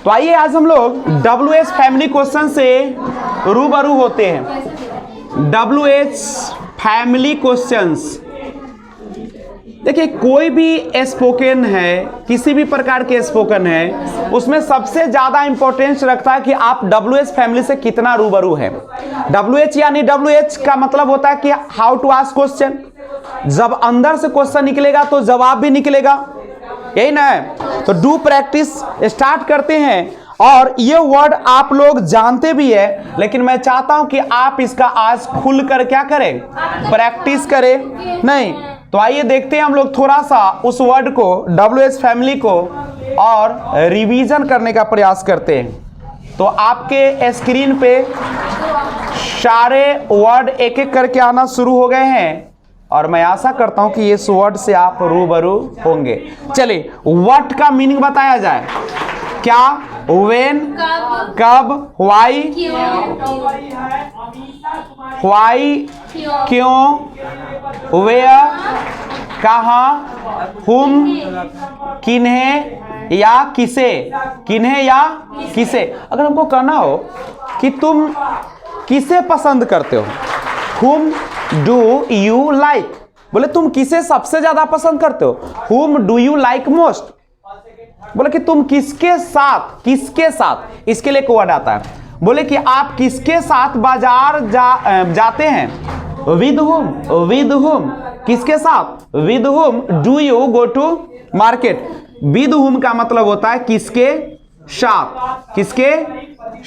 तो आइए आज हम लोग WH फैमिली क्वेश्चन से रूबरू होते हैं। WH फैमिली क्वेश्चंस, देखिए कोई भी स्पोकन है, किसी भी प्रकार के स्पोकन है, उसमें सबसे ज्यादा इंपॉर्टेंस रखता है कि आप WH फैमिली से कितना रूबरू है। WH यानी WH का मतलब होता है कि हाउ टू आस्क क्वेश्चन। जब अंदर से क्वेश्चन निकलेगा तो जवाब भी निकलेगा, यही ना है। तो डू प्रैक्टिस स्टार्ट करते हैं। और ये वर्ड आप लोग जानते भी है, लेकिन मैं चाहता हूं कि आप इसका आज खुलकर क्या करें, प्रैक्टिस करें। नहीं तो आइए देखते हैं हम लोग थोड़ा सा उस वर्ड को, WH फैमिली को, और रिवीजन करने का प्रयास करते हैं। तो आपके स्क्रीन पे सारे वर्ड एक एक करके आना शुरू हो गए हैं और मैं आशा करता हूं कि इस वर्ड से आप रूबरू होंगे। चलिए व्हाट का मीनिंग बताया जाए। क्या, व्हेन, कब, व्हाई, क्यों, वेयर, कहाँ, हुम, किन्हें या किसे, किन्हें या किसे। अगर हमको कहना हो कि तुम किसे पसंद करते हो, हुम डू यू लाइक, बोले तुम किसे सबसे ज्यादा पसंद करते हो, हुम डू यू लाइक मोस्ट। बोले कि तुम किसके साथ, किसके साथ, इसके लिए एक वर्ड आता है। बोले कि आप किसके साथ बाजार जाते हैं, विद हुम, विद हुम, किसके साथ, with whom do you go to market. With whom का मतलब होता है किसके साथ, किसके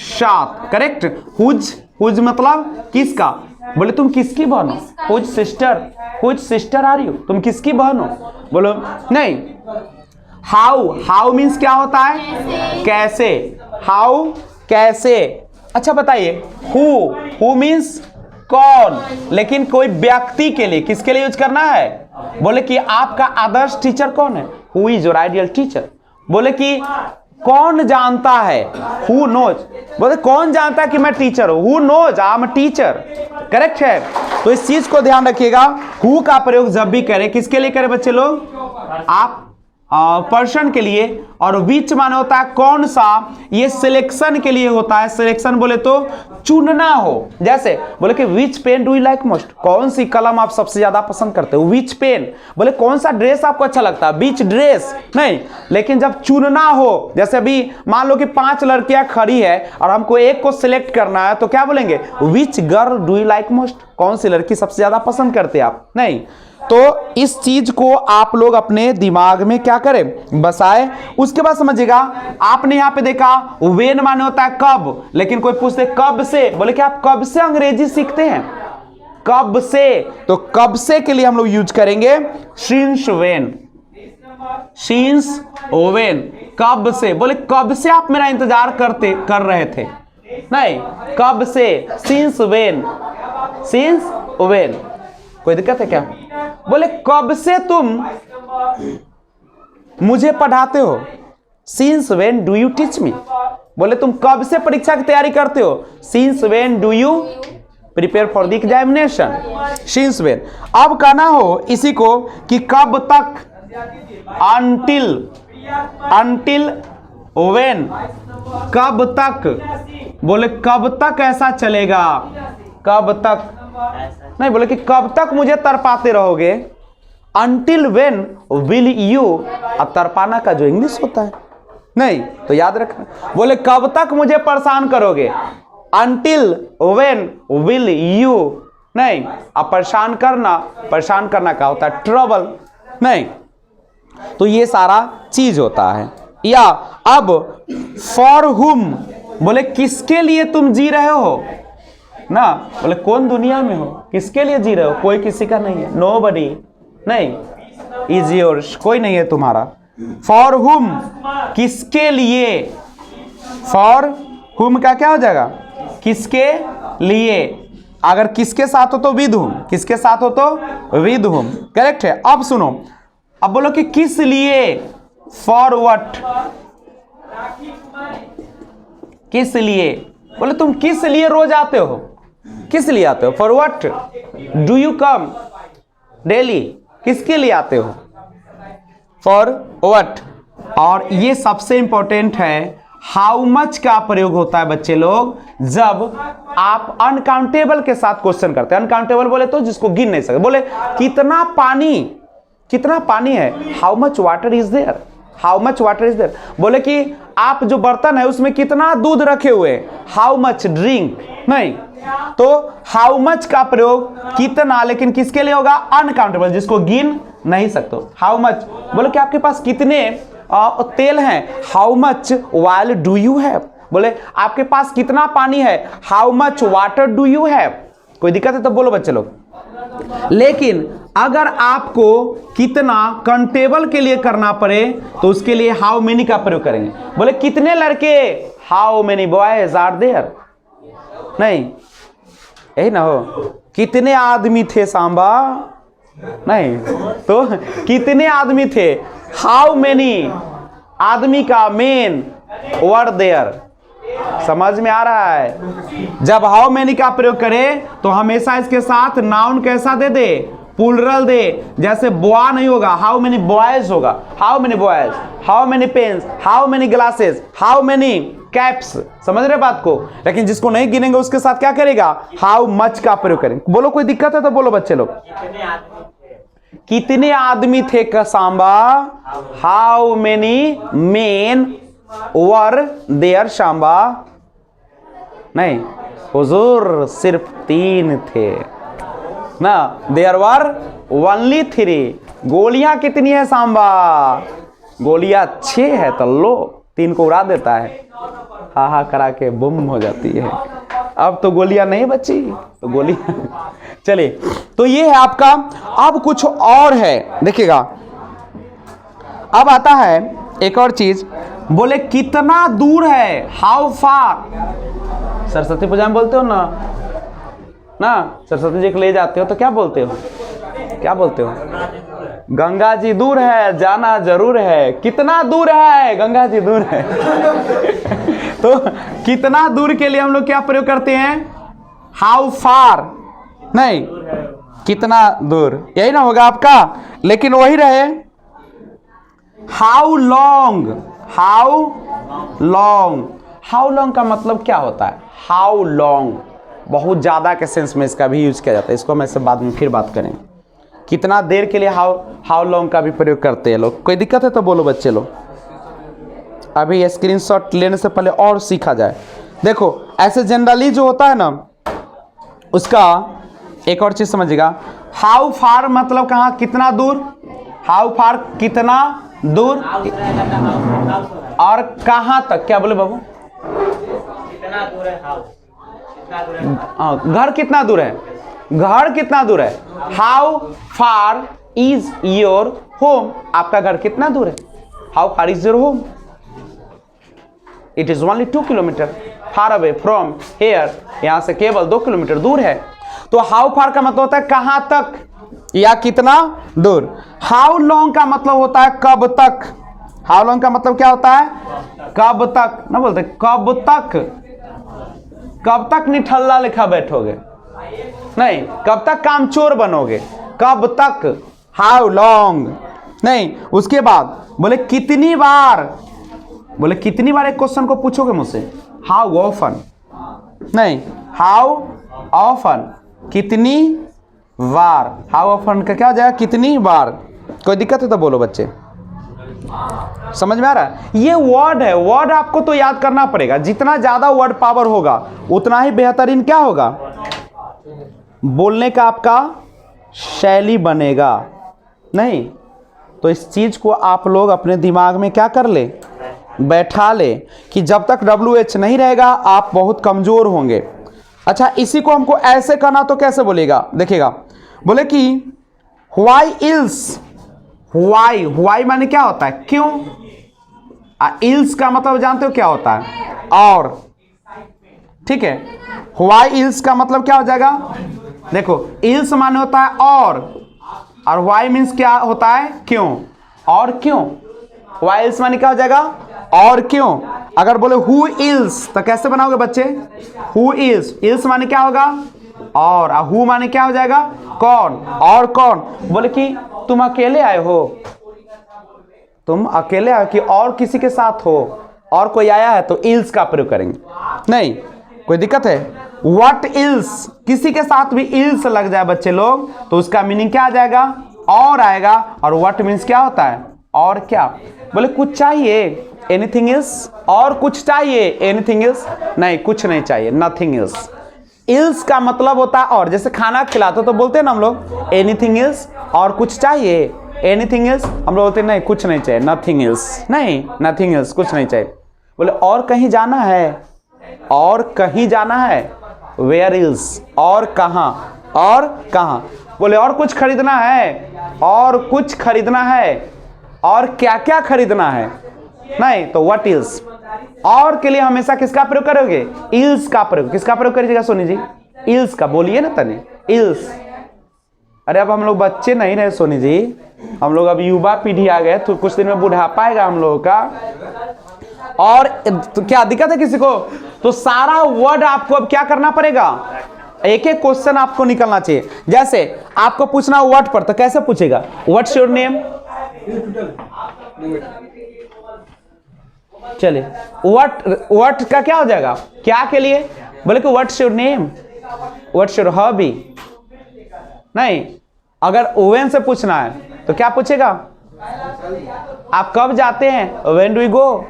साथ, करेक्ट। हुज, हुज मतलब किसका। बोले तुम किसकी बहन हो, whose sister, whose sister are you, तुम किसकी बहन हो। बोलो नहीं। हाउ, हाउ मीन्स क्या होता है, कैसे, हाउ कैसे। अच्छा बताइए हु मीन्स कौन, लेकिन कोई व्यक्ति के लिए, किसके लिए यूज करना है। बोले कि आपका आदर्श टीचर कौन है, who is your ideal teacher. बोले कि कौन जानता है, हु नोज। बोले कौन जानता है कि मैं टीचर हूं, who knows I am teacher, correct है। तो इस चीज को ध्यान रखिएगा, हु का प्रयोग जब भी करें किसके लिए करें बच्चे लोग, आप पर्सन के लिए। और विच माने होता है कौन सा, ये सिलेक्शन के लिए होता है। सिलेक्शन बोले तो चुनना हो। जैसे बोले कि which pen do you like most, कौन सी कलम आप सबसे ज्यादा पसंद करते हो, विच पेन। बोले कौन सा ड्रेस आपको अच्छा लगता है, विच ड्रेस, नहीं। लेकिन जब चुनना हो, जैसे अभी मान लो कि 5 लड़कियां खड़ी है और हमको एक को सिलेक्ट करना है, तो क्या बोलेंगे, which girl do you like most, कौन सी लड़की सबसे ज्यादा पसंद करते आप, नहीं। तो इस चीज को आप लोग अपने दिमाग में क्या करें, बसाए। उसके बाद समझिएगा, आपने यहां पे देखा वेन माने होता है कब, लेकिन कोई पूछते कब से, बोले कि आप कब से अंग्रेजी सीखते हैं, कब से। तो कब से के लिए हम लोग यूज करेंगे सिंस वेन, सिंस वेन, कब से। बोले कब से आप मेरा इंतजार कर रहे थे, नहीं, कब से, सिंस वेन, सिंस वेन। कोई दिक्कत है क्या। बोले कब से तुम मुझे पढ़ाते हो, since when do you teach me. बोले तुम कब से परीक्षा की तैयारी करते हो, since when do you prepare for the examination, since when. अब कहना हो इसी को कि कब तक, अनटिल, अनटिल वेन, कब तक। बोले कब तक ऐसा चलेगा, कब तक, नहीं। बोले कि कब तक मुझे तरपाते रहोगे, अनटिल वेन विल यू। अब तरपाना का जो इंग्लिश होता है, नहीं, तो याद रखना। बोले कब तक मुझे परेशान करोगे, अनटिल वेन विल यू, नहीं। अब परेशान करना, परेशान करना का होता है ट्रबल, नहीं। तो ये सारा चीज होता है। या अब फॉर हुम, बोले किसके लिए तुम जी रहे हो ना। बोले कौन दुनिया में हो, किसके लिए जी रहे हो, कोई किसी का नहीं है, नोबडी, नहीं, इज योर्स, कोई नहीं है तुम्हारा। फॉर हुम, किसके लिए, फॉर हुम का क्या हो जाएगा, किसके लिए। अगर किसके साथ हो तो विद हुम, किसके साथ हो तो विद हुम, करेक्ट है। अब सुनो, अब बोलो कि किस लिए, फॉर व्हाट, किस लिए। बोले तुम किस लिए रोज आते हो, किस लिए आते हो, for what do you come daily, किसके लिए आते हो, फॉर व्हाट। और ये सबसे इंपॉर्टेंट है, हाउ मच का प्रयोग होता है बच्चे लोग जब आप अनकाउंटेबल के साथ क्वेश्चन करते हैं। अनकाउंटेबल बोले तो जिसको गिन नहीं सकते। बोले कितना पानी है, how much water is there, how much water is there. बोले कि आप जो बर्तन है उसमें कितना दूध रखे हुए, हाउ मच ड्रिंक, नहीं। तो हाउ मच का प्रयोग कितना, लेकिन किसके लिए होगा, अनकाउंटेबल, जिसको गिन नहीं सकते। हाउ मच, बोले कि आपके पास कितने तेल हैं, how much oil do you have. बोले आपके पास कितना पानी है, how much water do you have. कोई दिक्कत है तो बोलो बच्चे लोग। लेकिन अगर आपको कितना काउंटेबल के लिए करना पड़े तो उसके लिए हाउ मेनी का प्रयोग करेंगे। बोले कितने लड़के, how many boys are there, नहीं, यही ना हो। कितने आदमी थे सांबा, नहीं, तो कितने आदमी थे, हाउ मेनी, आदमी का मेन वर देयर। समझ में आ रहा है। जब हाउ मेनी का प्रयोग करें तो हमेशा इसके साथ नाउन कैसा दे दे, प्लूरल दे। जैसे बॉय नहीं होगा, हाउ मेनी बॉयज होगा, how many boys, how many pens, how many glasses, how many caps. समझ रहे बात को। लेकिन जिसको नहीं गिनेंगे उसके साथ क्या करेगा, हाउ मच का प्रयोग करेंगे। बोलो कोई दिक्कत है तो बोलो बच्चे लोग। कितने आदमी थे कसांबा, how many men were there Sambha, नहीं हुजूर सिर्फ 3 थे ना, देयर वर ओनली 3। गोलियां कितनी है सांबा, गोलियां 6 है तो लो 3 को उड़ा देता है, हा हा करा के बुम हो जाती है। अब तो गोलियां नहीं बची तो गोलियां चलिए, तो ये है आपका। अब कुछ और है, देखिएगा। अब आता है एक और चीज, बोले कितना दूर है, हाउ फार। सरस्वती पूजा में बोलते हो ना, सरस्वती जी को ले जाते हो तो क्या बोलते हो, क्या बोलते हो, गंगा जी दूर है, जाना जरूर है। कितना दूर है, गंगा जी दूर है। तो कितना दूर के लिए हम लोग क्या प्रयोग करते हैं, हाउ फार, नहीं, कितना दूर, यही ना होगा आपका। लेकिन वही रहे, how long, how long. How long का मतलब क्या होता है, हाउ लॉन्ग, बहुत ज्यादा के सेंस में इसका भी यूज किया जाता है। इसको हम इससे बाद में फिर बात करें। कितना देर के लिए हाउ लॉन्ग का भी प्रयोग करते हैं लोग। कोई दिक्कत है तो बोलो बच्चे लोग। अभी स्क्रीनशॉट लेने से पहले और सीखा जाए। देखो ऐसे जनरली जो होता है ना, उसका एक और चीज समझिएगा। हाउ फार मतलब कहाँ, कितना दूर, हाउ फार कितना दूर, और कहां तक, क्या बोले बाबू, कितना दूर है, घर कितना दूर है, घर कितना दूर है। How far is your home, आपका घर कितना दूर है, how far is your home. It is only 2 kilometre far away from here, यहां से केवल 2 किलोमीटर दूर है। तो हाउ फार का मतलब होता है कहां तक या कितना दूर। हाउ लॉन्ग का मतलब होता है कब तक। हाउ लॉन्ग का मतलब क्या होता है, कब तक, ना बोलते कब तक, कब तक निठल्ला लिखा बैठोगे, नहीं, कब तक कामचोर बनोगे, कब तक, हाउ लॉन्ग, नहीं। उसके बाद बोले कितनी बार, बोले कितनी बार एक क्वेश्चन को पूछोगे मुझसे, हाउ ऑफन, नहीं, हाउ ऑफन, कितनी बार। हाउ ऑफन का क्या हो जाएगा, कितनी बार। कोई दिक्कत है तो बोलो बच्चे। समझ में आ रहा है। ये वर्ड है, वर्ड आपको तो याद करना पड़ेगा। जितना ज्यादा वर्ड पावर होगा उतना ही बेहतरीन क्या होगा, बोलने का आपका शैली बनेगा। नहीं तो इस चीज को आप लोग अपने दिमाग में क्या कर ले, बैठा ले कि जब तक WH नहीं रहेगा आप बहुत कमजोर होंगे। अच्छा, इसी को हमको ऐसे करना तो कैसे बोलेगा, देखिएगा। बोले कि व्हाई इल्स, व्हाई, व्हाई माने क्या होता है, क्यों। इल्स का मतलब जानते हो क्या होता है, और, ठीक है। व्हाई इल्स का मतलब क्या हो जाएगा, देखो इल्स माने होता है और व्हाई मीन्स क्या होता है, क्यों, और क्यों। व्हाई इल्स माने क्या हो जाएगा, और क्यों। अगर बोले हु इल्स तो कैसे बनाओगे बच्चे, हु इल्स, इल्स माने क्या होगा, और हु माने क्या हो जाएगा, कौन, और कौन। बोले कि तुम अकेले आए हो, तुम अकेले आए कि और किसी के साथ हो, और कोई आया है तो इल्स का प्रयोग करेंगे। नहीं, कोई दिक्कत है? व्हाट इल्स, किसी के साथ भी इल्स लग जाए बच्चे लोग तो उसका मीनिंग क्या आ जाएगा? और आएगा। और व्हाट मीन्स क्या होता है? और क्या? बोले कुछ चाहिए, एनीथिंग एल्स। और कुछ चाहिए, एनीथिंग एल्स। नहीं, कुछ नहीं चाहिए, नथिंग एल्स। इल्स का मतलब होता है और, जैसे खाना खिलाते तो बोलते हैं ना हम लोग एनीथिंग एल्स, और कुछ चाहिए, एनीथिंग एल्स। हम लोग बोलते हैं नहीं कुछ नहीं चाहिए, नथिंग एल्स। नहीं, नथिंग एल्स, कुछ नहीं चाहिए। बोले और कहीं जाना है, और कहीं जाना है, वेयर इल्स, और कहाँ, और कहाँ। बोले और कुछ खरीदना है, और कुछ खरीदना है, और क्या क्या खरीदना है। नहीं, तो व्हाट इल्स। और के लिए हमेशा किसका प्रयोग करोगे? इल्स का प्रयोग। किसका प्रयोग करिएगा सोनी जी? इल्स का। बोलिए ना तने, इल्स। अरे अब हम लोग बच्चे नहीं रहे सोनी जी, हम लोग अब युवा पीढ़ी आ गए, तो कुछ दिन में बुढ़ापा आएगा हम लोगों का। और तो क्या दिक्कत है किसी को? तो सारा वर्ड आपको अब क्या करना पड़ेगा? एक एक क्वेश्चन आपको निकलना चाहिए। जैसे आपको पूछना व्हाट पर, तो कैसे पूछेगा? What's your name. चलिए, व्हाट का क्या हो जाएगा? क्या के लिए? बोले कि what's your name, what's your hobby. नहीं, अगर व्हेन से पूछना है तो क्या पूछेगा? आप कब जाते हैं? When do you go.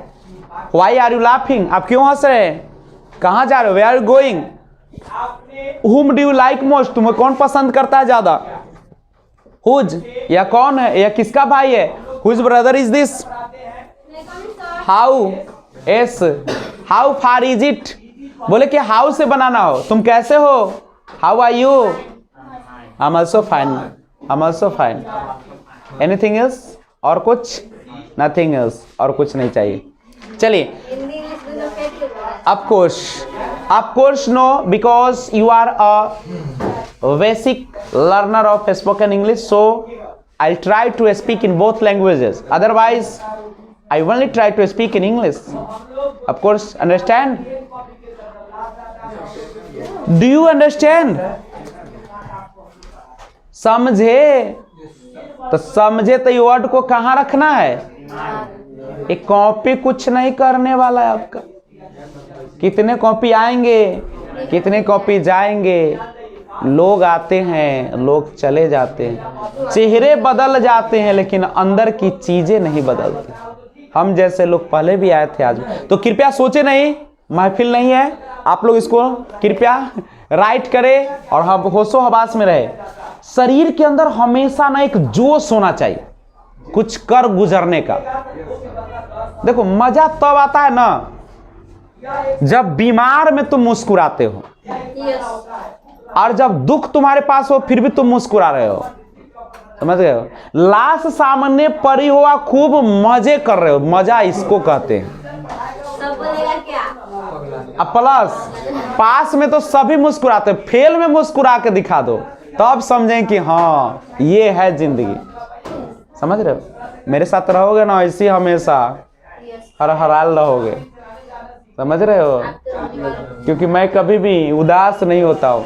Why are you laughing, आप क्यों हंस रहे हैं? कहां जा रहे हो? Where are you going. Whom do you like most, तुम्हें कौन पसंद करता है ज्यादा? हुज, या कौन है, या किसका भाई है? Whose brother is this. How, as, how far is it. बोले कि हाउ से बनाना हो, तुम कैसे हो? How are you. I am also fine, I am also fine. Anything else? और कुछ? नथिंग एल्स, और कुछ नहीं चाहिए। चलिए, of course no, because you are a basic learner of spoken English, so I'll try to speak in both languages. Otherwise, I only try to speak in English. Of course, understand? Do you understand? समझे? तो समझे तो ये word को कहाँ रखना है? एक कॉपी कुछ नहीं करने वाला है आपका। कितने कॉपी आएंगे, कितने कॉपी जाएंगे। लोग आते हैं, लोग चले जाते हैं, चेहरे बदल जाते हैं, लेकिन अंदर की चीजें नहीं बदलती। हम जैसे लोग पहले भी आए थे आज। तो कृपया सोचे नहीं, महफिल नहीं है, आप लोग इसको कृपया राइट करें और हम होशो हवास में रहे। शरीर के अंदर हमेशा ना एक जोश होना चाहिए कुछ कर गुजरने का। देखो मजा तब आता है ना जब बीमार में तुम मुस्कुराते हो, और जब दुख तुम्हारे पास हो फिर भी तुम मुस्कुरा रहे हो। समझ गए हो? लाश सामने पड़ी हो, खूब मजे कर रहे हो, मजा इसको कहते हैं। अब प्लस पास में तो सभी मुस्कुराते, फेल में मुस्कुरा के दिखा दो, तब समझें कि हाँ ये है जिंदगी। समझ रहे हो? मेरे साथ रहोगे ना ऐसे हमेशा हर हराल रहोगे। समझ रहे हो? क्योंकि मैं कभी भी उदास नहीं होता हूँ।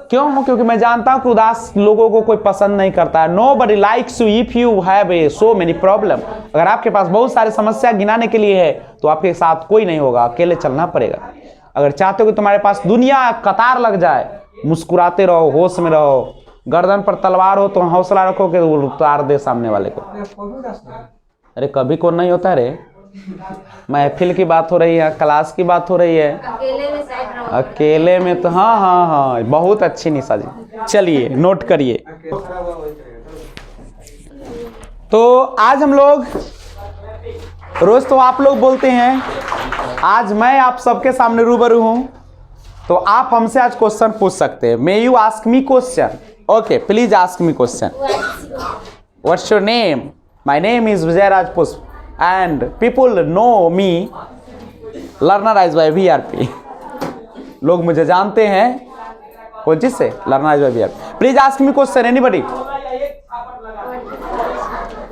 क्यों हूँ? क्योंकि मैं जानता हूँ कि उदास लोगों को कोई पसंद नहीं करता है। Nobody likes you if you have so many problem। अगर आपके पास बहुत सारी समस्या गिनाने के लिए है तो आपके साथ कोई नहीं होगा, अकेले चलना पड़ेगा। अगर चाहते हो कि तुम्हारे पास दुनिया कतार लग जाए, मुस्कुराते रहो, होश में रहो। गर्दन पर तलवार हो तो हौसला रखो कि वो उतार दे सामने वाले को। अरे कभी कौन नहीं होता रे, महफिल की बात हो रही है, क्लास की बात हो रही है, अकेले में तो हाँ हाँ हाँ, बहुत अच्छी निशा जी। चलिए नोट करिए। तो आज हम लोग, रोज तो आप लोग बोलते हैं, आज मैं आप सबके सामने रूबरू हूं, तो आप हमसे आज क्वेश्चन पूछ सकते हैं। May you ask me question? Okay, please ask me question. What's your name? My name is Vijay Raj Pushp and people know me learner as by VRP। लोग मुझे जानते हैं कौन चीज से? learner as by VRP। Please ask me question anybody.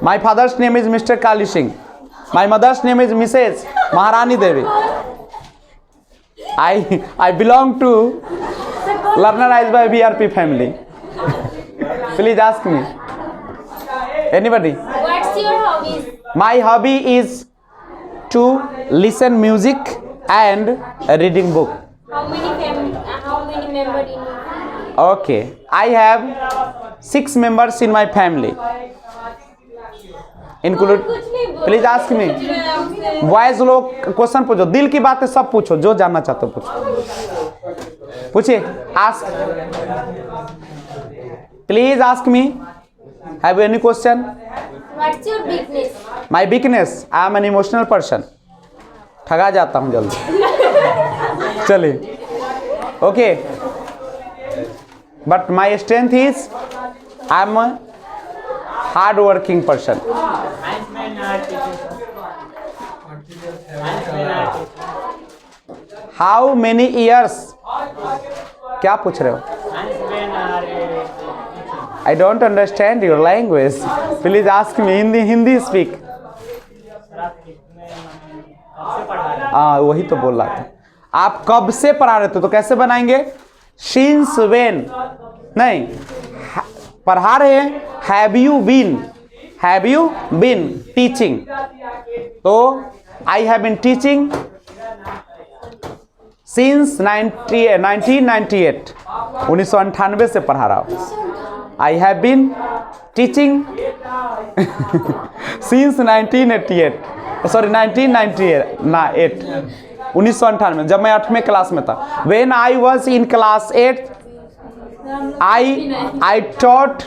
My father's name is Mr Kali Singh, my mother's name is Mrs Maharani Devi. I belong to learner as by VRP family। Please ask me anybody. What's your hobbies? My hobby is to listen music and reading book. How many members in your family? Okay, I have 6 members in my family. Include. Please ask me. Boys लोग question पूछो, दिल की बातें सब पूछो, जो जानना चाहते हो पूछो, पूछिए. Ask. Please ask me. Have you any question? What's your weakness? My weakness, I am an emotional person. ठगा जाता हूँ जल्दी. चलिए. Okay. But my strength is I am a hard working person. How many years? क्या पूछ रहे हो? I don't understand your language. Please ask me. Hindi speak. वही तो बोल रहा था. आप कब से पढ़ा रहे थे तो कैसे बनाएंगे? Since when? नहीं, पढ़ा रहे हैं. Have you been? Have you been teaching? तो I have been teaching since 1998. 1998 से पढ़ा रहा हूँ. I have been teaching since 1988. Sorry, 1998. 1998 जब मैं 8वें क्लास में था. When I was in class 8, I taught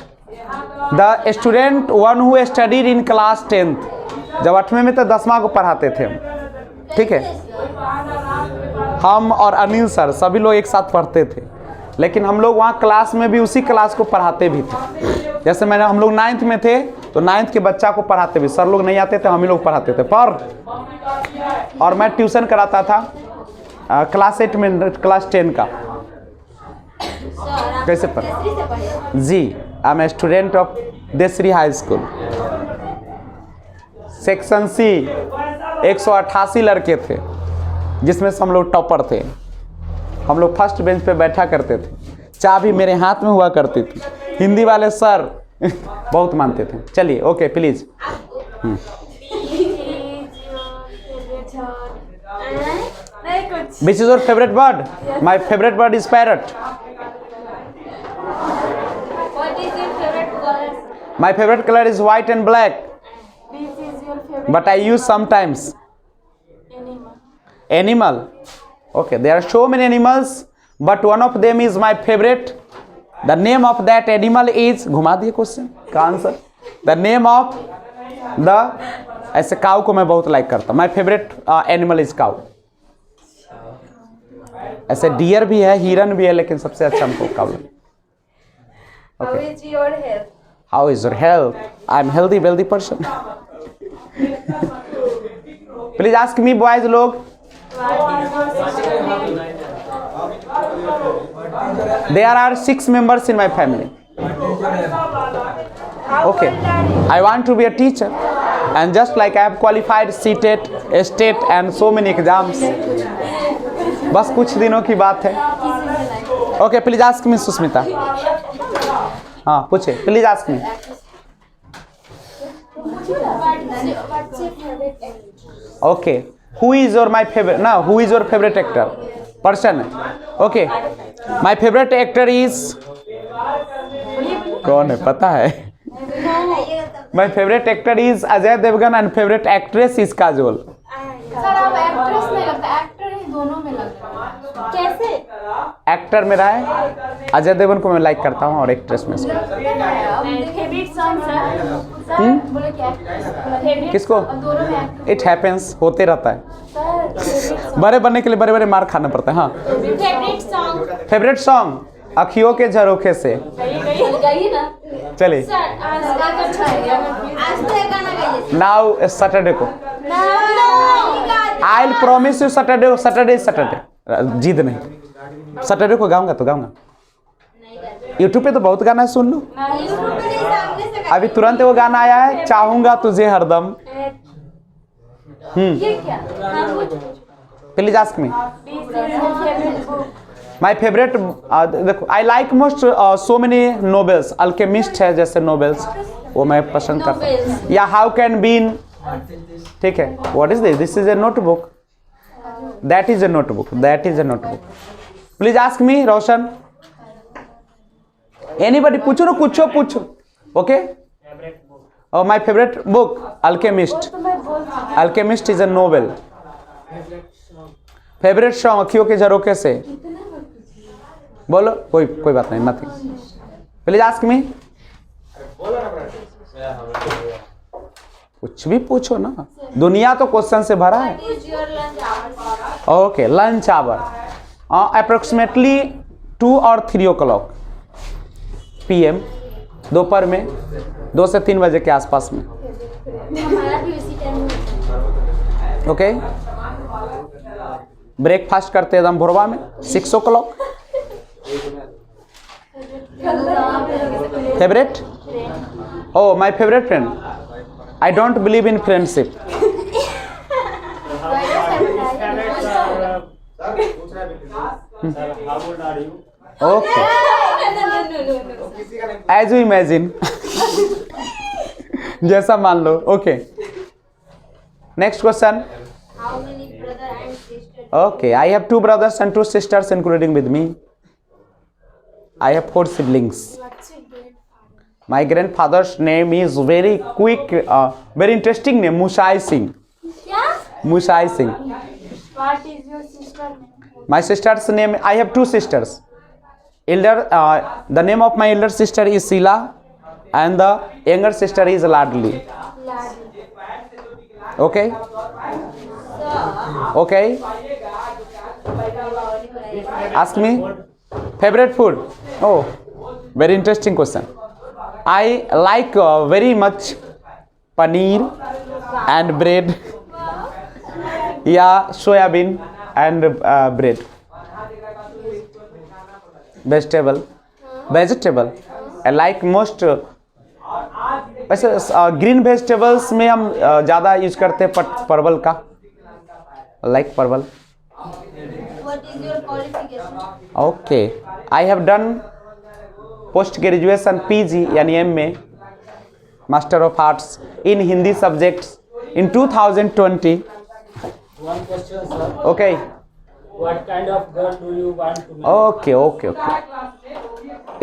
the student one who studied in class 10th. जब 8वें में तो 10वां को पढ़ाते थे हम. ठीक है, हम और अनिल सर सभी लोग एक साथ पढ़ते थे, लेकिन हम लोग वहाँ क्लास में भी उसी क्लास को पढ़ाते भी थे. जैसे हम लोग 9th में थे तो 9th के बच्चा को पढ़ाते भी. सर लोग नहीं आते थे, हम ही लोग पढ़ाते थे. और मैं ट्यूशन कराता था क्लास 8 में, क्लास 10 का. कैसे पढ़ जी. I am a student of Desari high school, section C. 188 लड़के थे जिसमें से हम लोग टॉपर थे. हम लोग फर्स्ट बेंच पे बैठा करते थे. चाबी मेरे हाथ में हुआ करती थी. हिंदी वाले सर बहुत मानते थे. चलिए, okay please. Which is your favorite bird? My favorite bird is parrot. What is your favorite color? My favorite color is white and black, This is your favorite but I use sometimes. animal. Animal. Okay, there are so many animals, but one of them is my favorite. The name of that animal is, घुमा दिए question का answer. The name of the, ऐसे काऊ को मैं बहुत like करता हूँ. My favorite animal is cow. ऐसे डियर भी है, हिरन भी है, लेकिन सबसे अच्छा हमको काऊ लगे. How is your health? How is your health? I am healthy, wealthy person. Please ask me, boys लोग. What is your sister name? There are 6 members in my family. How Okay, old are you? I want to be a teacher, and just like I have qualified CTET, STET and so many exams. बस कुछ दिनों की बात है. Okay, please ask me, Sushmita. हाँ पूछे. Please ask me. What's your favorite actor? Okay, who is my favorite? No, who is your favorite actor? Person. Okay, my favorite actor is. कौन है पता है? My favorite actor is Ajay Devgan and favorite actress is Kajol. Sir आप actress नहीं लगता, actor ही दोनों में लगता है. कैसे? एक्टर मेरा है अजय देवगन को मैं लाइक करता हूँ और एक्ट्रेस में इसको. Favourite song sir? सर बोले क्या फेवरेट किसको? दोनों में एक्टर. इट हैपेंस, होते रहता है. सर बड़े बनने के लिए बड़े बड़े मार खाना पड़ता है. हाँ, फेवरेट सॉन्ग? फेवरेट सॉन्ग अखियों के झरोखे से. गाइए ना चलिए. सर आज का अच्छा है. आज तो एक गाना गाइए. नाउ सैटरडे को. I will promise you Saturday. Saturday जिद नहीं. सैटरडे को गाऊंगा तो गाऊंगा. यूट्यूब पे तो बहुत गाना है, सुन लो. अभी तुरंत वो गाना आया है, चाहूंगा तुझे हरदम. ये क्या? Please ask me. My favourite देखो, I like most so many novels. Alchemist है जैसे नोवेल्स, वो मैं पसंद करता हूँ. या हाउ कैन बीन ठीक है, what is this? This is a notebook, that is a notebook, that is a notebook. Please ask me Roshan. Anybody, पूछो ना, कुछ पूछो. Okay, my favourite book alchemist. Alchemist is a novel. Favourite song अखियों के झरोखे से. बोलो, कोई बात नहीं, नथिंग. प्लीज आस्क मी. कुछ भी पूछो ना, दुनिया तो क्वेश्चन से भरा है. What is your lunch hours? Okay, lunch hour approximately 2 और 3 o'clock PM, दोपहर में 2 से 3 बजे के आसपास में. हमारा भी उसी टाइम में. ओके, ब्रेकफास्ट करते एकदम भोरवा में 6 o'clock. Favourite? Oh my favourite friend. I don't believe in friendship. Okay, as you imagine. जैसा मान लो. Okay, next question. How many brother and sister? Okay, I have 2 brothers and 2 sisters, including with me. I have 4 siblings. What's your great father? My grandfather's name is very quick, very interesting name, Musai Singh. क्या? Musai Singh. What is your sister name? My sister's name, I have 2 sisters. The name of my elder sister is Sila, and the younger sister is Ladli. Okay? Okay? Ask me. Favorite food? Oh, very interesting question. I like very much paneer and bread. Yeah, soybean and bread. Vegetable. I like most. वैसे green vegetables में हम ज़्यादा use करते हैं परवल का. Like परवल. What is your qualification? Okay, I have done post graduation PG यानी MA, master of arts in Hindi subjects in 2020. One question, sir. Okay What kind of girl do you want to marry? Okay.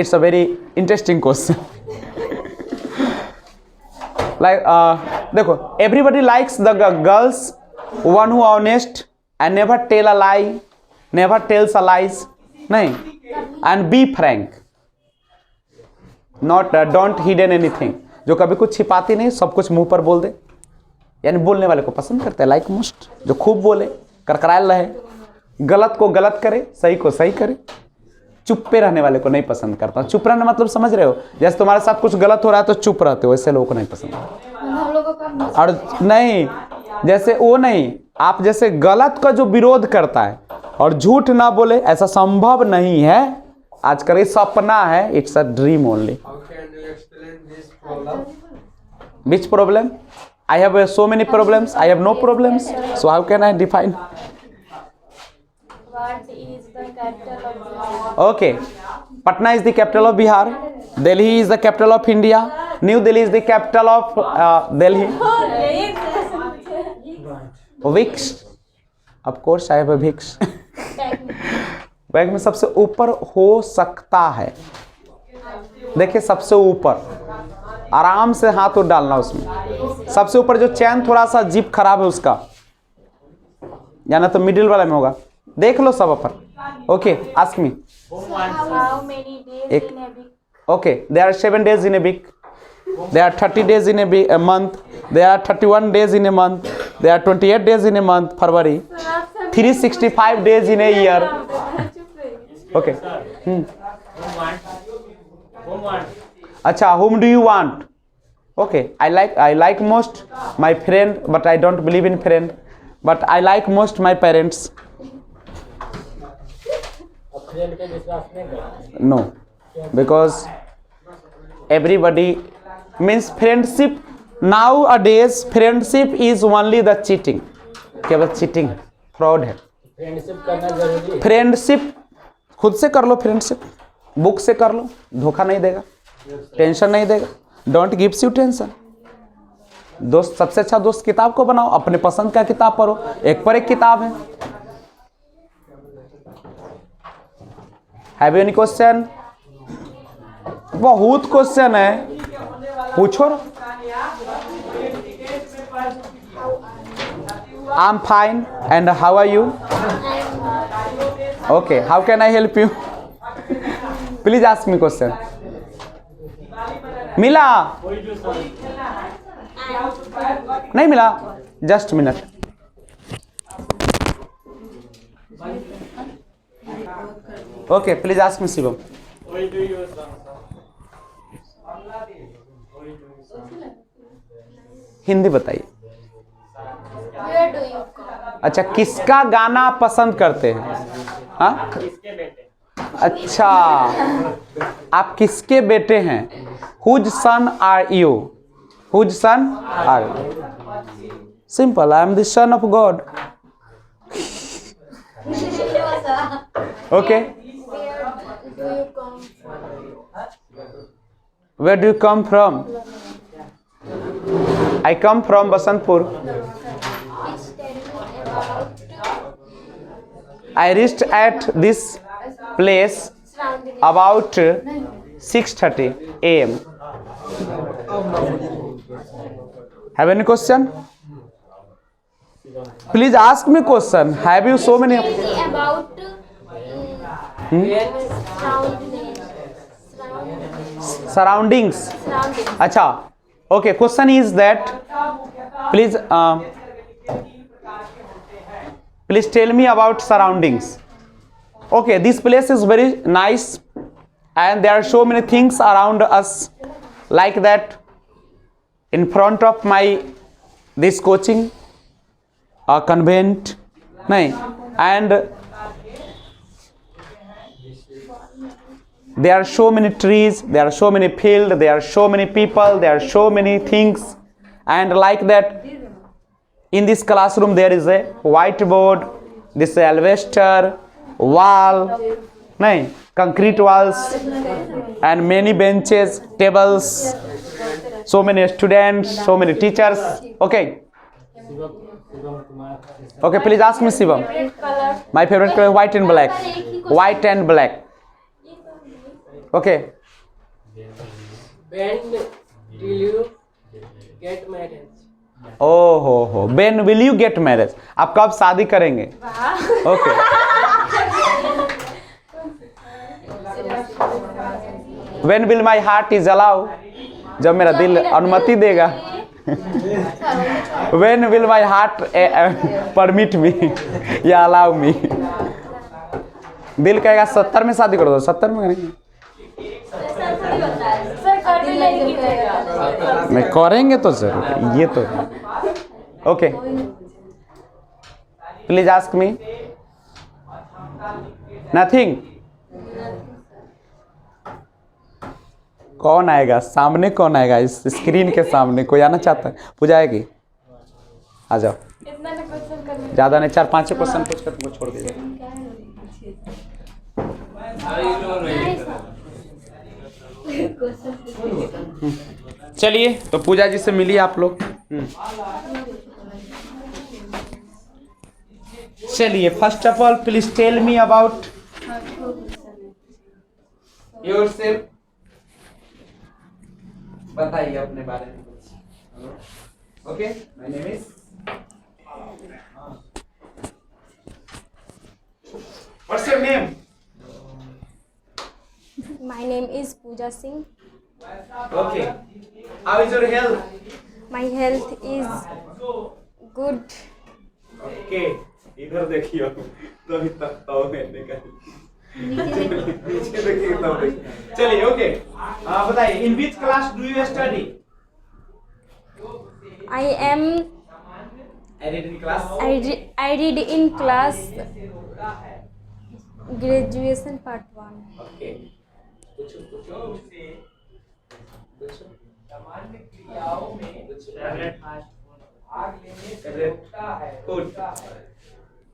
It's a very interesting question. Like देखो, everybody likes the girls one who honest and never tell a lie, never tells a lies, नहीं, and be frank, not don't hidden anything. जो कभी कुछ छिपाती नहीं, सब कुछ मुंह पर बोल दे, यानी बोलने वाले को पसंद करते हैं. लाइक मोस्ट, जो खूब बोले, करकरायल रहे, गलत को गलत करे, सही को सही करे. चुप्पे रहने वाले को नहीं पसंद करता. चुप रहना मतलब समझ रहे हो? जैसे तुम्हारे साथ कुछ गलत हो रहा है तो चुप रहते हो, ऐसे लोगों को नहीं पसंद. हम लोगों का और नहीं, जैसे वो नहीं, आप जैसे गलत का जो विरोध करता है और झूठ ना बोले, ऐसा संभव नहीं है. आजकल ये सपना है. It's a dream only. How can you explain this problem? Which problem? I have so many problems. I have no problems. So how can I define? What is the capital of Bihar? Okay, Patna is the capital of Bihar. Delhi is the capital of India. New Delhi is the capital of Delhi. Vix. Of course, I have a Vix. Bag में सबसे ऊपर हो सकता है. देखिए, सबसे ऊपर आराम से हाथ उठ डालना उसमें. सबसे ऊपर जो चैन थोड़ा सा जिप खराब है उसका, या ना तो मिडिल वाला में होगा. देख लो सब ऊपर. Okay, ask me. How many days एक- in a week? Okay, there are 7 days in a week. There are 30 days in a month. There are 31 days in a month. There are 28 days in a month. February. 365 days in a year. Okay. Whom want? Acha, whom do you want? Okay, I like most my friend, but I don't believe in friend. But I like most my parents. अब friend पे विश्वास नहीं करते. No, because everybody means friendship. Nowadays, friendship is only the cheating. केवल cheating, fraud है. Friendship करना जरूरी है. फ्रेंडशिप खुद से कर लो. फ्रेंडशिप बुक से कर लो, धोखा नहीं देगा, टेंशन नहीं देगा. Don't gives you tension. दोस्त, सबसे अच्छा दोस्त किताब को बनाओ, अपने पसंद का किताब पढ़ो, एक पर एक किताब है। Have you any question? बहुत क्वेश्चन है, पूछो ना। I am fine and how are you? Okay, how can I help you? Please ask me question. मिला? नहीं मिला? Just minute. Okay, please ask me Shivam. Hindi बताइए। Where do you come? अच्छा, किसका गाना पसंद करते हैं? हाँ, किसके बेटे? अच्छा, आप किसके बेटे हैं? Whose son are you? Whose son are you? Simple, I am the son of God. Okay. Where do you come from? Where do you come from? I come from Basantpur. Please tell me about I reached at this place surrounding. about 6:30 a.m. Have any question? Please ask me question. Have you so many? Tell me about Surroundings. surroundings. अच्छा, okay. Question is that please tell me about surroundings. Okay, this place is very nice, and there are so many things around us, like that. In front of my this coaching convent, nahi, and there are so many trees, there are so many fields, there are so many people, there are so many things, and like that. In this classroom there is a whiteboard, this alvester, wall, nahi, concrete walls, and many benches, tables, so many students, so many teachers. Okay. Okay, please ask me Shivam. My favorite color white and black. White and black. Okay. When will you get married? हो When will you get married? आप कब शादी करेंगे? Okay. When will my heart is allow? जब मेरा दिल अनुमति देगा। When will my heart permit me या allow me? दिल कहेगा 70 में शादी कर दो, 70 में करेंगे। नहीं करेंगे तो जरूर, ये तो। Okay, please ask me. Nothing. कौन आएगा सामने? कौन आएगा इस स्क्रीन के सामने? कोई आना चाहता है? पूजा आएगी? आ जाओ। ज्यादा नहीं, 4-5 क्वेश्चन पूछ कर तुमको छोड़ दीजिए। चलिए, तो पूजा जी से मिलिए आप लोग। चलिए, first of all please tell me about yourself. बताइए अपने बारे में कुछ। Okay, my name is, what's your name? My name is Pooja Singh. Okay, how is your health? My health is good. Okay, इधर देखियो, तभी तक तो मैंने कहा नीचे देखिए तब देखिए। चलिए, ओके, बताइए, in which class do you study? I am. I read in class. I read in class graduation part 1. Okay,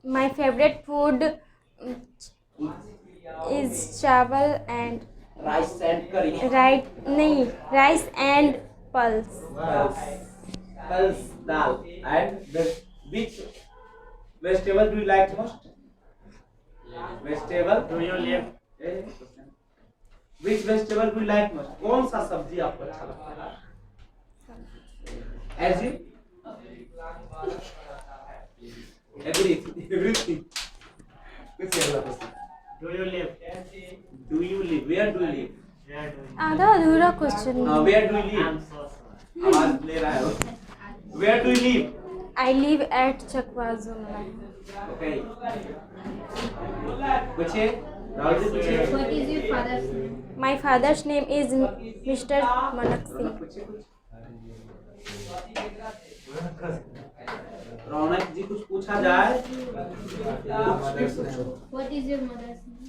My favorite food is chawal and rice and करी। rice and pulse. pulse dal. And which vegetable do you like most? Vegetable. Do you live? Which vegetable do you like most? कौन सा सब्जी आपको अच्छा लगता है? As in everything. कुछ ऐसा पसंद. Do you live? Do you live? Where do you live? Where do you आधा अधूरा question. Where do you live? I'm so sorry. आवाज ले रहा है वो. Where do you live? I live at Chakwazumla. Okay. पूछिए. राहुल जी पूछिए. What is your father's name? My father's name is Mr. Manak Singh. पूछिए कुछ. रौनक जी कुछ पूछा जाए. What is your mother's name?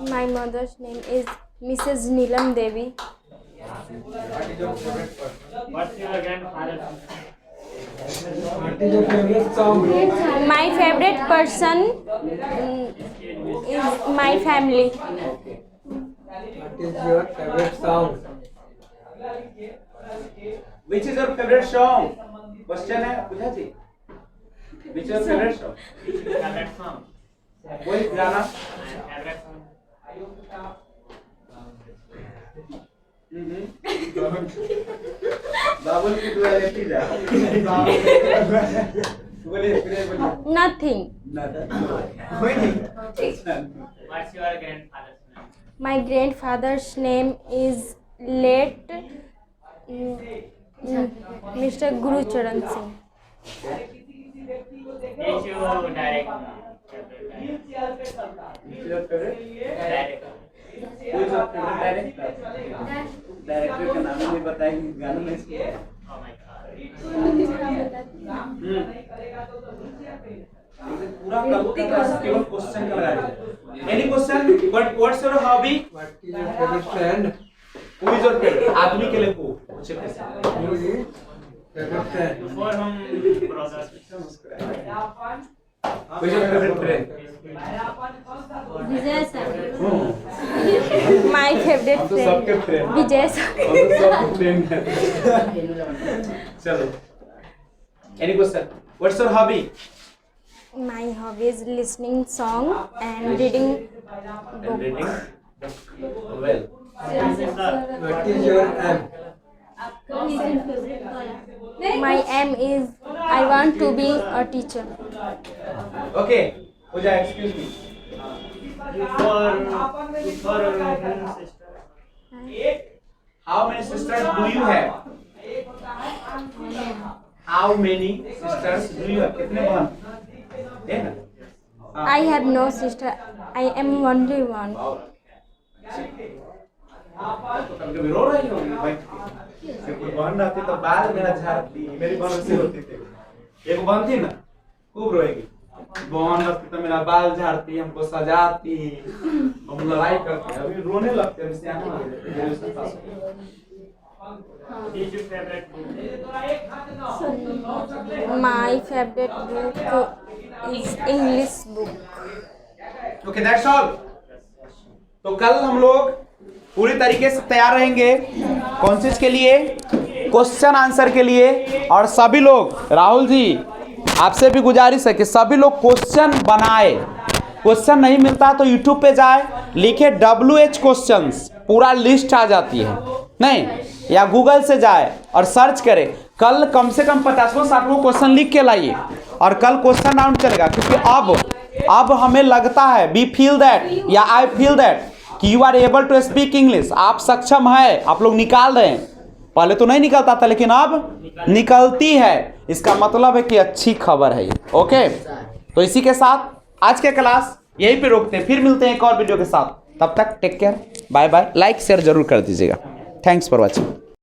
My mother's name is Mrs. Neelam Devi. What's your grandfather's name? What is your favorite song? My favorite person is my family. What is your favorite song? Which is your favorite song? Question है पूछा जी. Which is your favorite song? Favorite song? कोई गाना. Favorite song? बाबुल की दुआ लेती जा. बोलिए. Nothing. कोई नहीं. What's your grandfather's name? My grandfather's name is late Mr. Guru Charan Singh. Did you direct? Which is your favorite? Direct. Who is your favorite director? Director का नाम नहीं बताएंगे गाना में. Oh my God. पूरा कल केवल क्वेश्चन का लगा. Any question? What's your hobby? What is your favorite friend? Who is your favourite? आदमी के लिए को पूछे कैसे. Who is favorite friend? Before हम brothers. Who is your favourite friend? Vijay sir. My favorite तो सबके friend फ्रेंड. Vijay sir. हम तो सबके फ्रेंड हैं. चलो. Any question? What's your hobby? My hobby is listening song and reading And book. reading. Well. What is your aim? What is your favorite color? My aim is I want to be a teacher. Okay. हो जाए. Excuse me. Before home sister. How many sisters do you have? How many sisters do you have? कितने बहन? एक ना? I have no sister. I am only one. तो कभी रो रही होगी बैठ के. जब कोई बहन रहती तो बाल मेरा झाड़ती. मेरी बहन से होती थी. एक बहन थी ना खूब रोएगी. बहन रहती तो मेरा बाल झाड़ती, हमको सजाती, हम लड़ाई करते. अभी रोने लगते हैं. सियाने हो गए. ग्रेजुएशन पास हो गए. Did your favorite book? My favorite book is English book. Okay, that's all. तो कल हम लोग पूरी तरीके से तैयार रहेंगे. कौन चीज के लिए? क्वेश्चन आंसर के लिए. और सभी लोग, राहुल जी आपसे भी गुजारिश है कि सभी लोग क्वेश्चन बनाए. क्वेश्चन नहीं मिलता तो यूट्यूब पे जाए, लिखे WH क्वेश्चंस, पूरा लिस्ट आ जाती है. नहीं, या गूगल से जाए और सर्च करें. कल कम से कम 50-60 क्वेश्चन लिख के लाइए और कल क्वेश्चन राउंड चलेगा. क्योंकि अब हमें लगता है, वी फील दैट या आई फील दैट कि you are able to speak English. आप सक्षम है, आप लोग निकाल रहे हैं. पहले तो नहीं निकलता था लेकिन अब निकलती है. इसका मतलब है कि अच्छी खबर है ये. ओके, तो इसी के साथ आज के क्लास यहीं पे रोकते हैं. फिर मिलते हैं एक और वीडियो के साथ. तब तक take care, bye bye. Like share जरूर कर दीजिएगा. Thanks for watching.